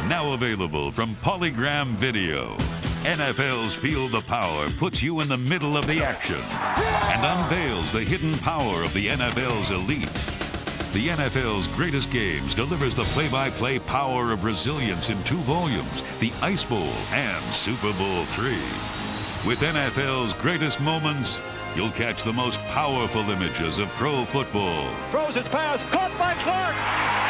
Now available from Polygram Video. NFL's Feel the Power puts you in the middle of the action and unveils the hidden power of the NFL's elite. The NFL's Greatest Games delivers the play-by-play power of resilience in 2 volumes, the Ice Bowl and Super Bowl III. With NFL's Greatest Moments, you'll catch the most powerful images of pro football. Throws his pass, caught by Clark.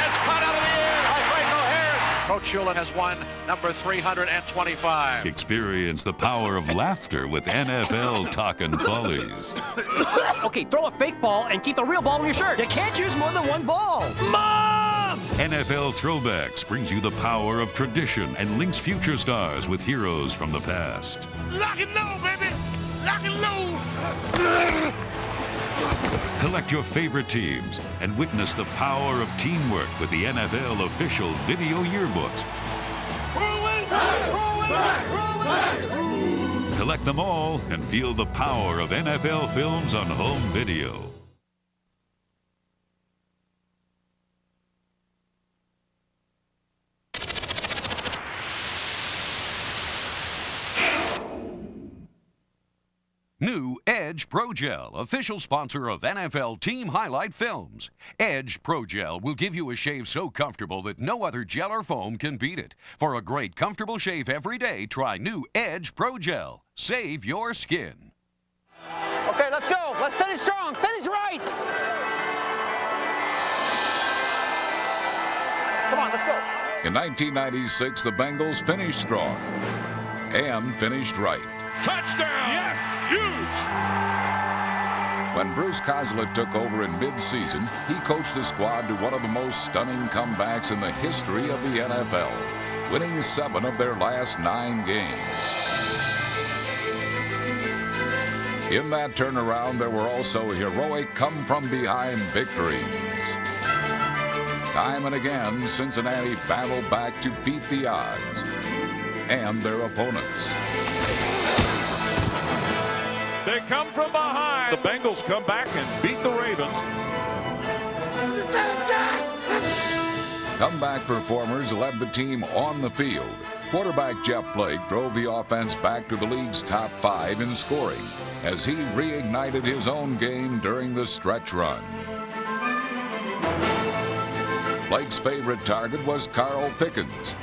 It's caught out of the air. Alfredo Harris. Coach Shula has won number 325. Experience the power of laughter with NFL Talkin' Follies. Okay, throw a fake ball and keep the real ball in your shirt. You can't use more than one ball. Mom! NFL Throwbacks brings you the power of tradition and links future stars with heroes from the past. Lock and load, baby. Lock and load. Collect your favorite teams and witness the power of teamwork with the NFL official video yearbooks. Collect them all and feel the power of NFL films on home video. New Edge Pro Gel, official sponsor of NFL Team Highlight Films. Edge Pro Gel will give you a shave so comfortable that no other gel or foam can beat it. For a great, comfortable shave every day, try new Edge Pro Gel. Save your skin. Okay, let's go. Let's finish strong. Finish right. Come on, let's go. In 1996, the Bengals finished strong and finished right. Touchdown. Yes, huge. When Bruce Coslett took over in mid-season, he coached the squad to one of the most stunning comebacks in the history of the NFL, winning 7 of their last 9 games. In that turnaround, there were also heroic come-from-behind victories. Time and again, Cincinnati battled back to beat the odds and their opponents. They come from behind. The Bengals come back and beat the Ravens. Comeback performers led the team on the field. Quarterback Jeff Blake drove the offense back to the league's top 5 in scoring as he reignited his own game during the stretch run. Blake's favorite target was Carl Pickens.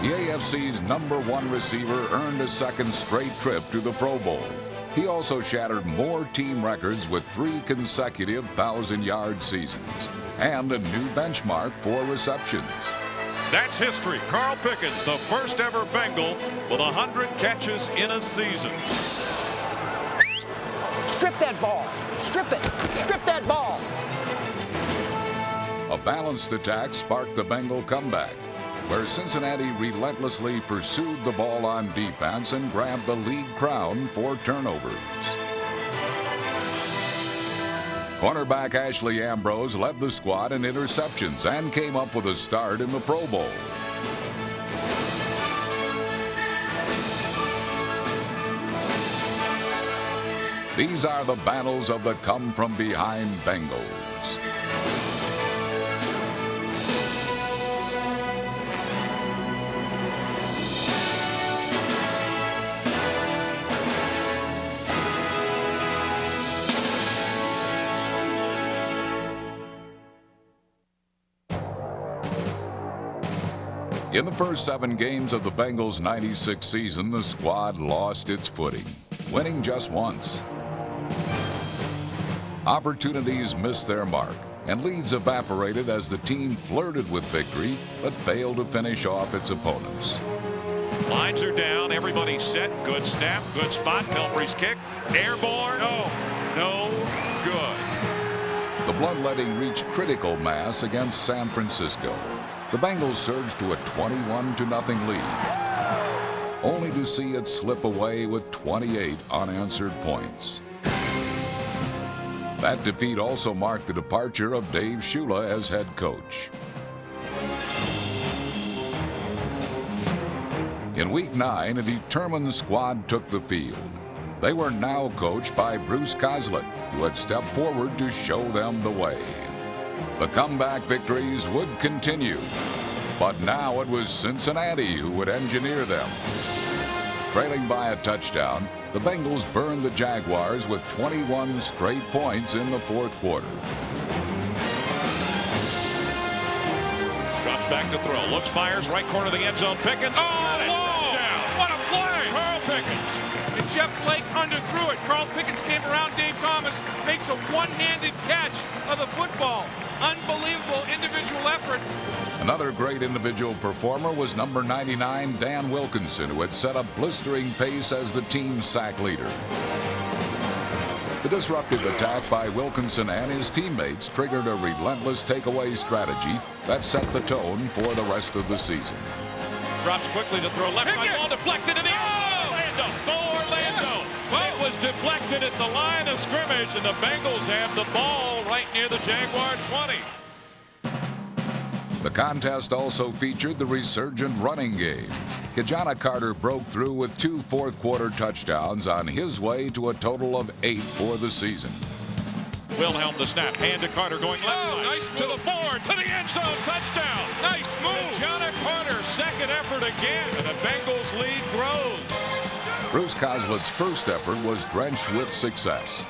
The AFC's #1 receiver earned a second straight trip to the Pro Bowl. He also shattered more team records with 3 consecutive 1,000-yard seasons and a new benchmark for receptions. That's history. Carl Pickens, the first ever Bengal with 100 catches in a season. Strip that ball. Strip it. Strip that ball. A balanced attack sparked the Bengal comeback, where Cincinnati relentlessly pursued the ball on defense and grabbed the league crown for turnovers. Cornerback Ashley Ambrose led the squad in interceptions and came up with a start in the Pro Bowl. These are the battles of the come-from-behind Bengals. In the first 7 games of the Bengals' '96 season, the squad lost its footing, winning just once. Opportunities missed their mark, and leads evaporated as the team flirted with victory, but failed to finish off its opponents. Lines are down. Everybody's set. Good snap. Good spot. Pelfrey's kick. Airborne. No good. The bloodletting reached critical mass against San Francisco. The Bengals surged to a 21-0 lead, only to see it slip away with 28 unanswered points. That defeat also marked the departure of Dave Shula as head coach. In Week 9, a determined squad took the field. They were now coached by Bruce Coslett, who had stepped forward to show them the way. The comeback victories would continue. But now it was Cincinnati who would engineer them. Trailing by a touchdown, the Bengals burned the Jaguars with 21 straight points in the fourth quarter. Drops back to throw. Looks, fires, right corner of the end zone. Pickens. Oh, what a play! Carl Pickens. And Jeff Blake underthrew it. Carl Pickens came around. Dave Thomas makes a one-handed catch of the football. Unbelievable individual effort. Another great individual performer was number 99, Dan Wilkinson, who had set a blistering pace as the team's sack leader. The disruptive attack by Wilkinson and his teammates triggered a relentless takeaway strategy that set the tone for the rest of the season. Drops quickly to throw. Left side ball deflected in the Orlando. Orlando. It was deflected at the line of scrimmage, and the Bengals have the ball right near the Jaguar 20. The contest also featured the resurgent running game. Kijana Carter broke through with 2 fourth-quarter touchdowns on his way to a total of 8 for the season. Wilhelm the snap. Hand to Carter going left side. Nice to the 4, to the end zone. Touchdown. Nice move. Kijana Carter, second effort again, and the Bengals lead grows. Bruce Coslett's first effort was drenched with success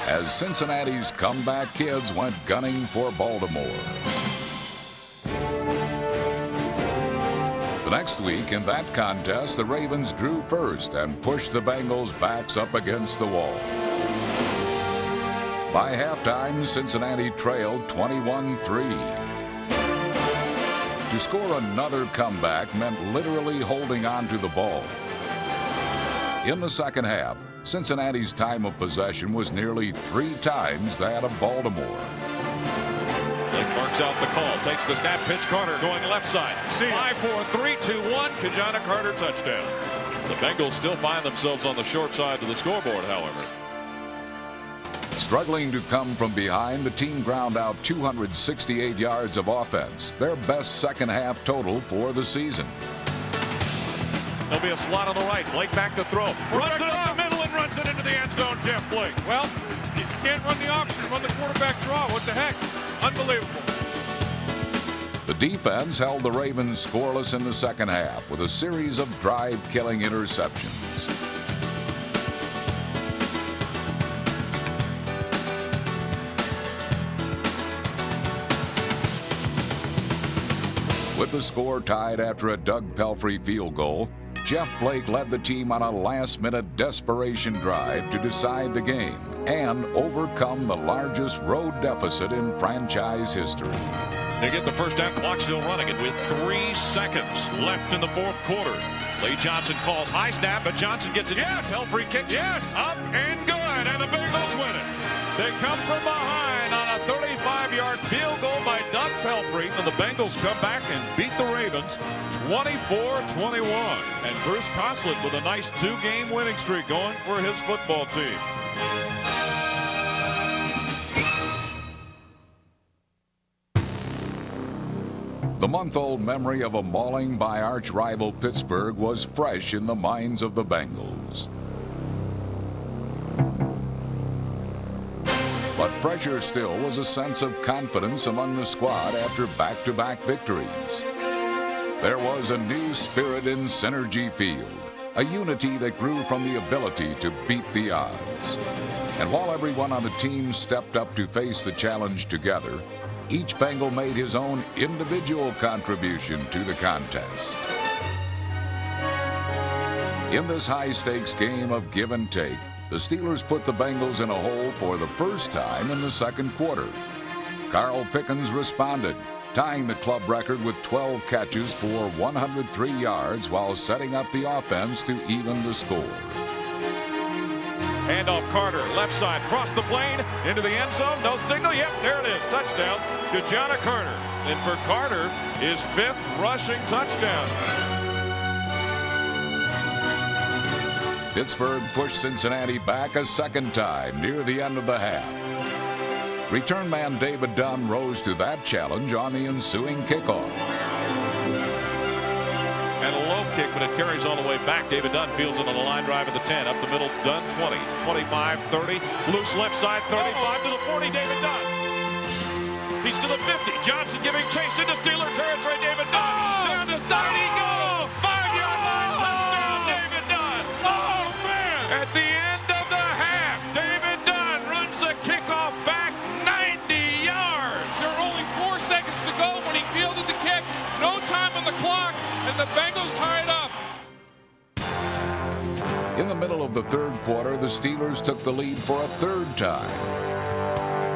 as Cincinnati's comeback kids went gunning for Baltimore. The next week in that contest, the Ravens drew first and pushed the Bengals' backs up against the wall. By halftime, Cincinnati trailed 21-3. To score another comeback meant literally holding on to the ball. In the second half, Cincinnati's time of possession was nearly 3 times that of Baltimore. Blake marks out the call, takes the snap, pitch, Carter going left side. 5, 4, 3, 2, 1, Kijana Carter touchdown. The Bengals still find themselves on the short side of the scoreboard, however. Struggling to come from behind, the team ground out 268 yards of offense, their best second half total for the season. There'll be a slot on the right. Blake back to throw. Runs it up the middle and runs it into the end zone, Jeff Blake. Well, you can't run the option, run the quarterback draw. What the heck? Unbelievable. The defense held the Ravens scoreless in the second half with a series of drive-killing interceptions. With the score tied after a Doug Pelfrey field goal, Jeff Blake led the team on a last-minute desperation drive to decide the game and overcome the largest road deficit in franchise history. They get the first down, clock still running, and with 3 seconds left in the fourth quarter. Lee Johnson calls high snap, but Johnson gets it. Yes! Pelfrey kicks up and good, and the Bengals win it. They come from behind on a 35-yard field goal by Doug Pelfrey, and the Bengals come back and beat the Ravens 24-21. And Bruce Coslett with a nice 2-game winning streak going for his football team. The month-old memory of a mauling by arch-rival Pittsburgh was fresh in the minds of the Bengals. But fresher still was a sense of confidence among the squad after back-to-back victories. There was a new spirit in Synergy Field, a unity that grew from the ability to beat the odds. And while everyone on the team stepped up to face the challenge together, each Bengal made his own individual contribution to the contest. In this high-stakes game of give and take, the Steelers put the Bengals in a hole for the first time in the second quarter. Carl Pickens responded, tying the club record with 12 catches for 103 yards while setting up the offense to even the score. Handoff Carter, left side, cross the plane, into the end zone, no signal, yep, there it is, touchdown, Kijana Carter. And for Carter, his 5th rushing touchdown. Pittsburgh pushed Cincinnati back a second time near the end of the half. Return man David Dunn rose to that challenge on the ensuing kickoff. And a low kick, but it carries all the way back. David Dunn fields it on the line drive at the 10. Up the middle, Dunn 20, 25, 30. Loose left side, 35 to the 40, David Dunn. He's to the 50. Johnson giving chase into Steeler territory, David Dunn. kick, no time on the clock, and the Bengals tie it up. In the middle of the third quarter, the Steelers took the lead for a third time.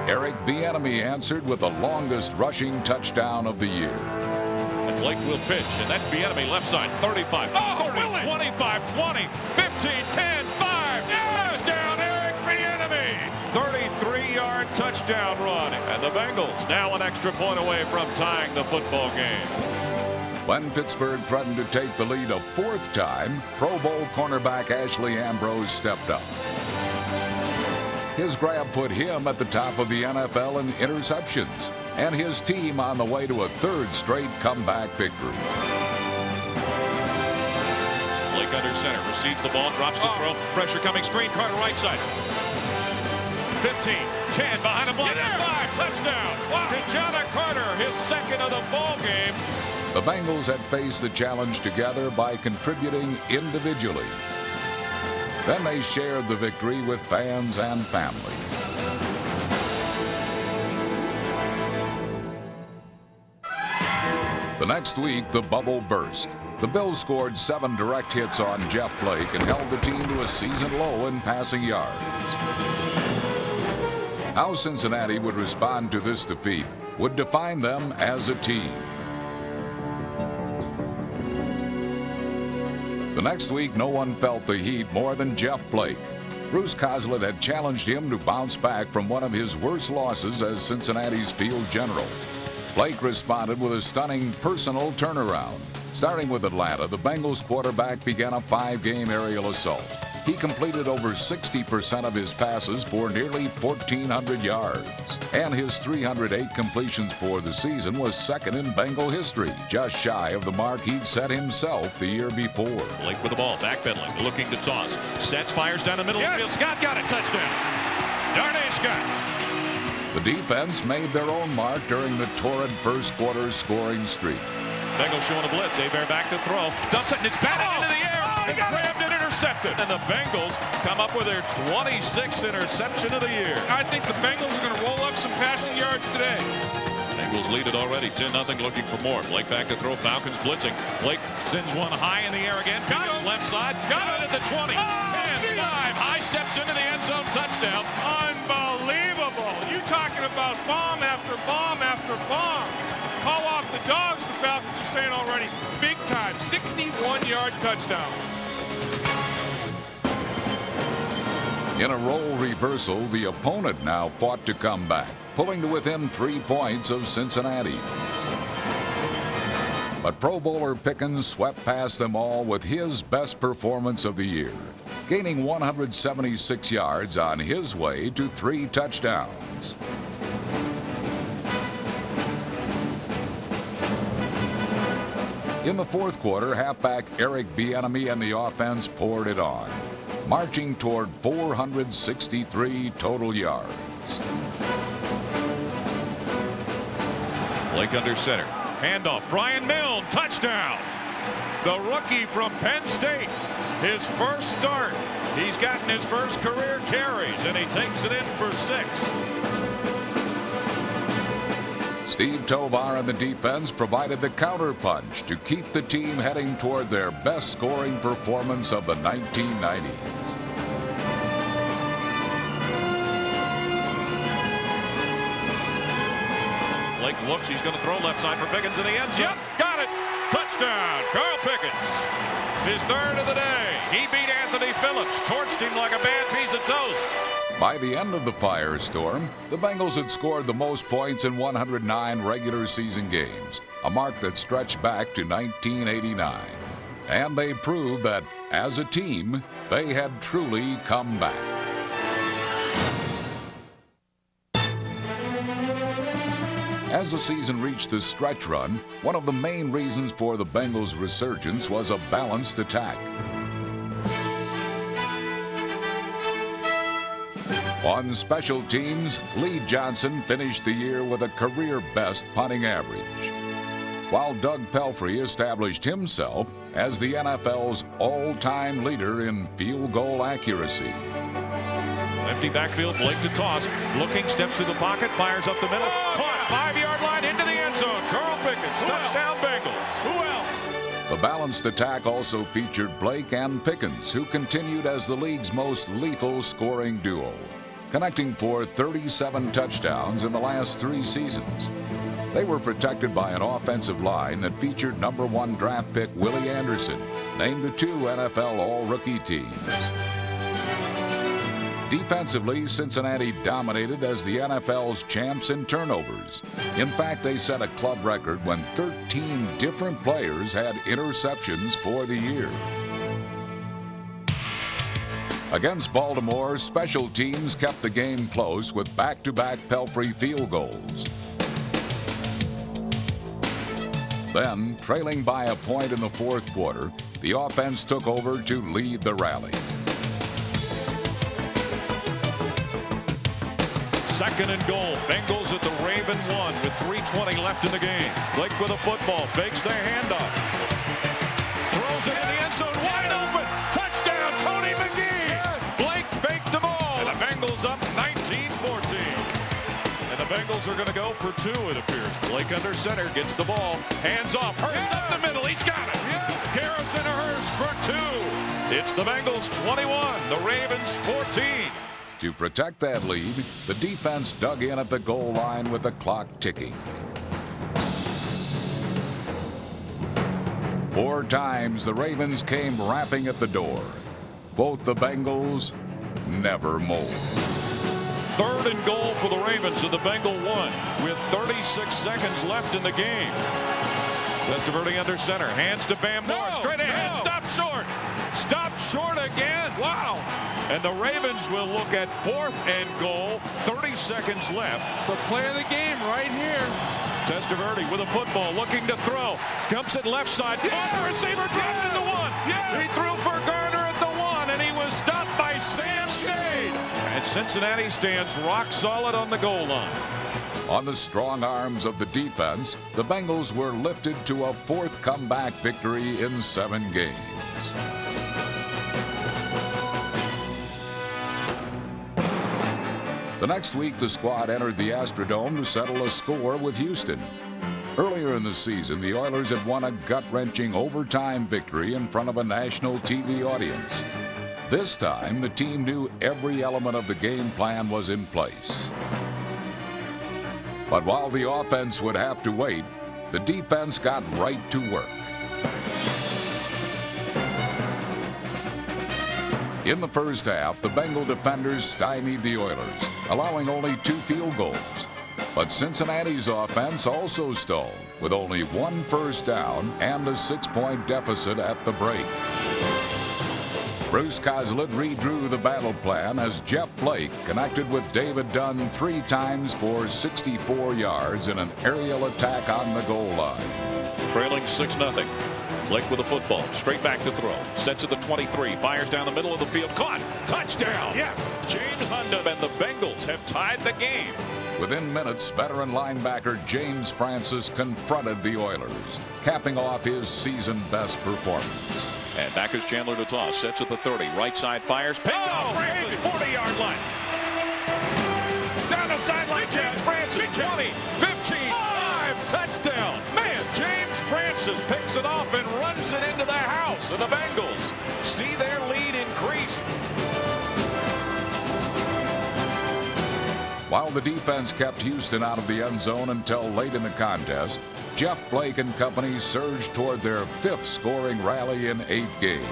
Eric Bieniemy answered with the longest rushing touchdown of the year. And Blake will pitch, and that's Bieniemy left side, 35, 30, 25, 20, 15, 10, 5. Touchdown, Eric Bieniemy. 33-yard touchdown run, and the Bengals now an extra point away from tying the football game. When Pittsburgh threatened to take the lead a fourth time, Pro Bowl cornerback Ashley Ambrose stepped up. His grab put him at the top of the NFL in interceptions, and his team on the way to a third straight comeback victory. Blake under center, receives the ball, drops the throw, pressure coming, screen, Carter right side. 15, 10, behind the block, 5, touchdown. Tejana Carter, his second of the ball game. The Bengals had faced the challenge together by contributing individually. Then they shared the victory with fans and family. The next week, the bubble burst. The Bills scored 7 direct hits on Jeff Blake and held the team to a season low in passing yards. How Cincinnati would respond to this defeat would define them as a team. The next week, no one felt the heat more than Jeff Blake. Bruce Coslett had challenged him to bounce back from one of his worst losses as Cincinnati's field general. Blake responded with a stunning personal turnaround. Starting with Atlanta, the Bengals quarterback began a 5-game aerial assault. He completed over 60% of his passes for nearly 1,400 yards. And his 308 completions for the season was second in Bengal history, just shy of the mark he'd set himself the year before. Blake with the ball, backpedaling, looking to toss. Sets, fires down the middle of the field. Scott got it, touchdown. Darnay Scott. The defense made their own mark during the torrid first quarter scoring streak. Bengals showing a blitz. Abear back to throw. Dumps it, and it's batted into the air. And grabbed and intercepted. And the Bengals come up with their 26th interception of the year. I think the Bengals are going to roll up some passing yards today. Bengals lead it already, 10-0, looking for more. Blake back to throw, Falcons blitzing. Blake sends one high in the air again. Goes left side, got it at the 20. 10, 5, high steps into the end zone, touchdown. Unbelievable. You talking about bomb after bomb after bomb. Call off the dogs, the Falcons are saying already. Big time, 61-yard touchdown. In a role reversal, the opponent now fought to come back, pulling to within 3 points of Cincinnati. But Pro Bowler Pickens swept past them all with his best performance of the year, gaining 176 yards on his way to 3 touchdowns. In the fourth quarter, halfback Eric Bieniemy and the offense poured it on, marching toward 463 total yards. Blake under center. Handoff. Brian Milne. Touchdown. The rookie from Penn State. His first start. He's gotten his first career carries, and he takes it in for 6. Steve Tovar and the defense provided the counterpunch to keep the team heading toward their best scoring performance of the 1990s. Blake looks, he's going to throw left side for Pickens in the end zone. Yep, got it. Touchdown, Carl Pickens. His third of the day. He beat Anthony Phillips, torched him like a bad piece of toast. By the end of the firestorm, the Bengals had scored the most points in 109 regular season games, a mark that stretched back to 1989. And they proved that, as a team, they had truly come back. As the season reached the stretch run, one of the main reasons for the Bengals' resurgence was a balanced attack. On special teams, Lee Johnson finished the year with a career-best punting average, while Doug Pelfrey established himself as the NFL's all-time leader in field goal accuracy. Empty backfield, Blake to toss. Looking, steps through the pocket, fires up the middle. Caught, 5-yard line into the end zone. Carl Pickens, touchdown. The balanced attack also featured Blake and Pickens, who continued as the league's most lethal scoring duo, connecting for 37 touchdowns in the last 3 seasons. They were protected by an offensive line that featured #1 draft pick Willie Anderson, named to 2 NFL All-Rookie teams. Defensively, Cincinnati dominated as the NFL's champs in turnovers. In fact, they set a club record when 13 different players had interceptions for the year. Against Baltimore, special teams kept the game close with back-to-back Pelfrey field goals. Then, trailing by a point in the 4th quarter, the offense took over to lead the rally. 2nd and goal. Bengals at the Raven 1 with 3:20 left in the game. Blake with a football. Fakes their handoff. Throws it in the end zone. Wide open. Touchdown, Tony McGee. Yes. Blake faked the ball. And the Bengals up 19-14. And the Bengals are going to go for 2, it appears. Blake under center. Gets the ball. Hands off. Hurst up the middle. He's got it. Yes. Garrison Hurst for 2. It's the Bengals 21. The Ravens 14. To protect that lead, the defense dug in at the goal line with the clock ticking. 4 times the Ravens came rapping at the door. Both the Bengals never mold. 3rd and goal for the Ravens at the Bengal 1 with 36 seconds left in the game. Testaverde under center. Hands to Bam Moore. Straight ahead. Stop short. Stop short again. Wow. And the Ravens will look at 4th and goal. 30 seconds left. The play of the game right here. Testaverde with a football, looking to throw. Comes in left side. Yes. The receiver dropped in the 1. Yes. He threw for Garner at the 1, and he was stopped by Sam Stade. And Cincinnati stands rock solid on the goal line. On the strong arms of the defense, the Bengals were lifted to a 4th comeback victory in 7 games. The next week, the squad entered the Astrodome to settle a score with Houston. Earlier in the season, the Oilers had won a gut-wrenching overtime victory in front of a national TV audience. This time, the team knew every element of the game plan was in place. But while the offense would have to wait, the defense got right to work. In the first half, the Bengal defenders stymied the Oilers, allowing only 2 field goals. But Cincinnati's offense also stalled, with only 1 first down and a 6-point deficit at the break. Bruce Coslett redrew the battle plan as Jeff Blake connected with David Dunn 3 times for 64 yards in an aerial attack on the goal line. Trailing 6-0. Blake with a football, straight back to throw. Sets at the 23, fires down the middle of the field. Caught! Touchdown! Yes! James Hundham and the Bengals have tied the game. Within minutes, veteran linebacker James Francis confronted the Oilers, capping off his season-best performance. And back is Chandler to toss. Sets at the 30, right side fires. Picked off Francis, 40-yard line. Down the sideline, James Francis, 20, 15, 5, touchdown. Man, James Francis picks it off and runs it into the house. And the Bengals see their lead increase. While the defense kept Houston out of the end zone until late in the contest, Jeff Blake and company surged toward their 5th scoring rally in 8 games.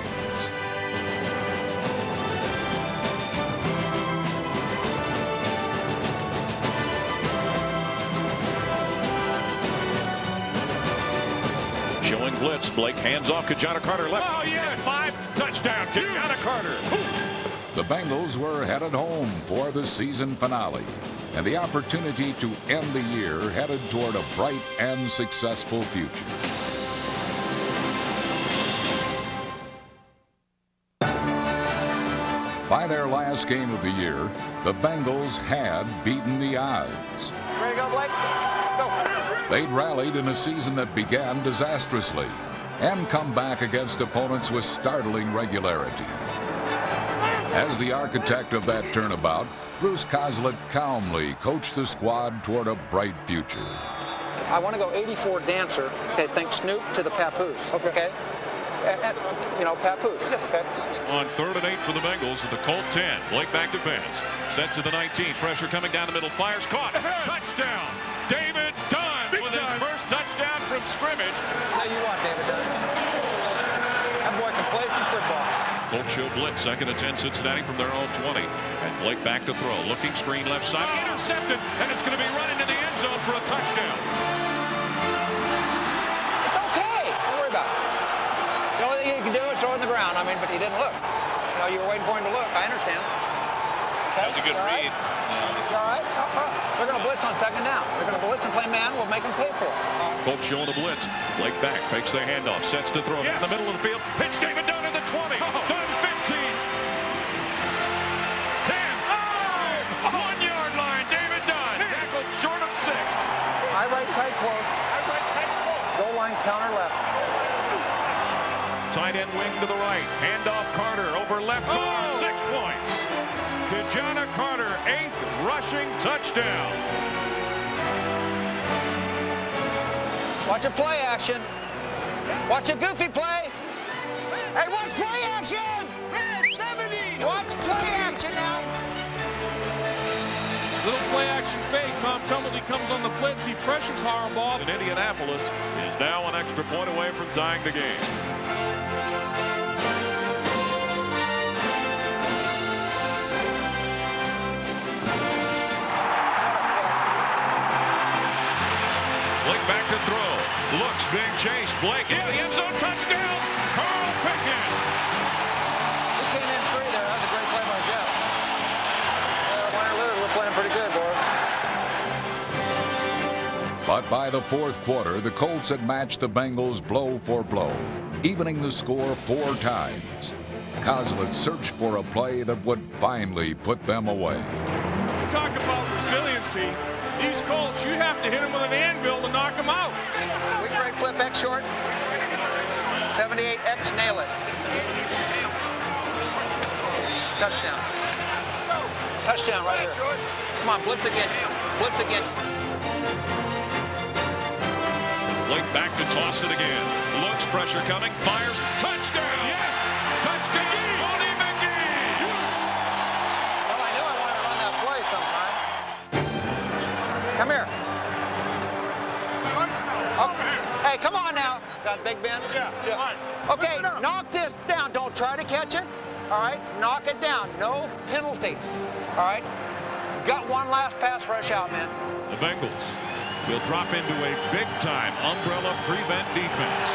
Showing blitz. Blake hands off. Kajana Carter left. Oh, yes. 5, touchdown. Kajana Carter. The Bengals were headed home for the season finale, and the opportunity to end the year headed toward a bright and successful future. By their last game of the year, the Bengals had beaten the odds. Ready to go, Blake? Go. They'd rallied in a season that began disastrously and come back against opponents with startling regularity. As the architect of that turnabout, Bruce Coslett calmly coached the squad toward a bright future. I want to go 84 dancer. Okay, think Snoop to the papoose. Okay. And, you know, papoose. Okay. On 3rd and 8 for the Bengals at the Colt 10. Blake back to Benz. Set to the 19. Pressure coming down the middle. Fires. Caught. Touchdown. David Dunn with his first touchdown from scrimmage. Tell you what, David Dunn. That boy can play some football. Colts show blitz. 2nd and 10 Cincinnati from their own 20. And Blake back to throw. Looking screen left side. Intercepted. And it's going to be run into the end zone for a touchdown. It's okay. Don't worry about it. The only thing you can do is throw it in the ground. I mean, but he didn't look. You know, you were waiting for him to look. I understand. Okay? That was a good read. All right. They're going to blitz on 2nd down. They're going to blitz and play man. We'll make them pay for it. Colts showing a blitz. Blake back. Fakes the handoff. Sets to throw. Yes. In the middle of the field. Hits David Dunn at the 20. Dunn 15. 10. 1-yard line. David Dunn. Tackled short of 6. High right, tight close. Goal line, counter left. Tight end wing to the right. Handoff Carter over left guard. 6 points. Kijana Carter, 8th rushing touchdown. Watch a play action. Watch a goofy play. Hey, watch play action. 70. Watch play action now. Little play action fake. Tom Tumbledy comes on the blitz. He pressures Harbaugh. And Indianapolis is now an extra point away from tying the game. Blake back to throw. Looks being chased. Blake in the end zone. Touchdown. Carl Pickens. He came in free there. That was a great play by Jeff. Win or lose, we're playing pretty good, boys. But by the 4th quarter, the Colts had matched the Bengals blow for blow, evening the score 4 times. Kozlitz searched for a play that would finally put them away. Talk about resiliency. These Colts, you have to hit them with an anvil to knock them out. Weak right flip X short. 78 X nail it. Touchdown. Touchdown right here. Come on, blitz again. Blitz again. Blake back to toss it again. Looks, pressure coming, fires, touchdown! Yes! Touchdown! Bonnie McGee! Well, I knew I wanted to run that play sometime. Come here. Oh, hey, come on now. Got Big Ben? Yeah. Okay, knock this down. Don't try to catch it. All right, knock it down. No penalty. All right. Got one last pass rush out, man. The Bengals will drop into a big-time umbrella prevent defense.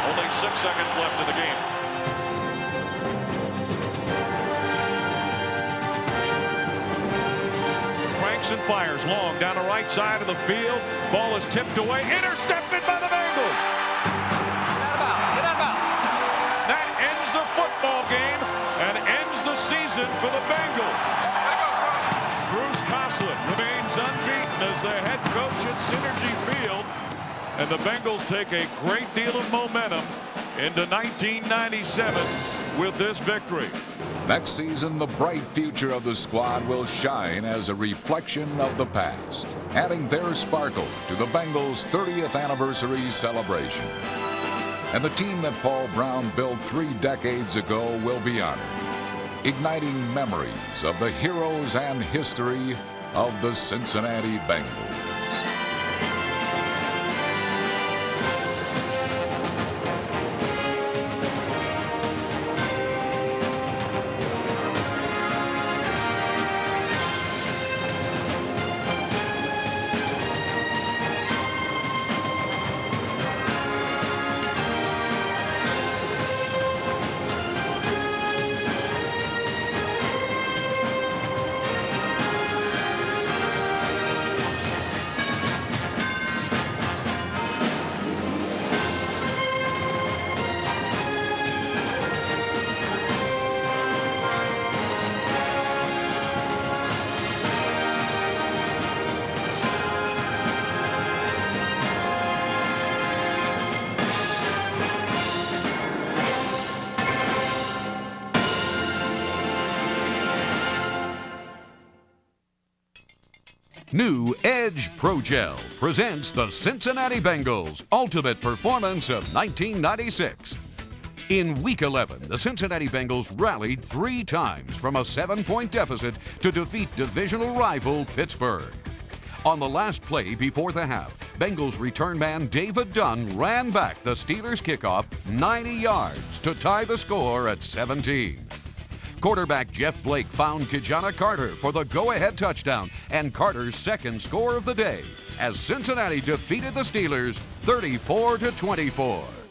Only 6 seconds left in the game. Cranks and fires long down the right side of the field. Ball is tipped away. Intercepted by the Bengals. Get out of bounds. That ends the football game and ends the season for the Bengals. Bruce Kozlitz remains unbeaten as the head coach at Synergy Field, and the Bengals take a great deal of momentum into 1997 with this victory. Next season, the bright future of the squad will shine as a reflection of the past, adding their sparkle to the Bengals' 30th anniversary celebration. And the team that Paul Brown built 3 decades ago will be honored, igniting memories of the heroes and history of the Cincinnati Bengals. New Edge Pro Gel presents the Cincinnati Bengals Ultimate Performance of 1996. In Week 11, the Cincinnati Bengals rallied 3 times from a 7-point deficit to defeat divisional rival Pittsburgh. On the last play before the half, Bengals return man David Dunn ran back the Steelers' kickoff 90 yards to tie the score at 17. Quarterback Jeff Blake found Kijana Carter for the go-ahead touchdown and Carter's second score of the day as Cincinnati defeated the Steelers 34-24.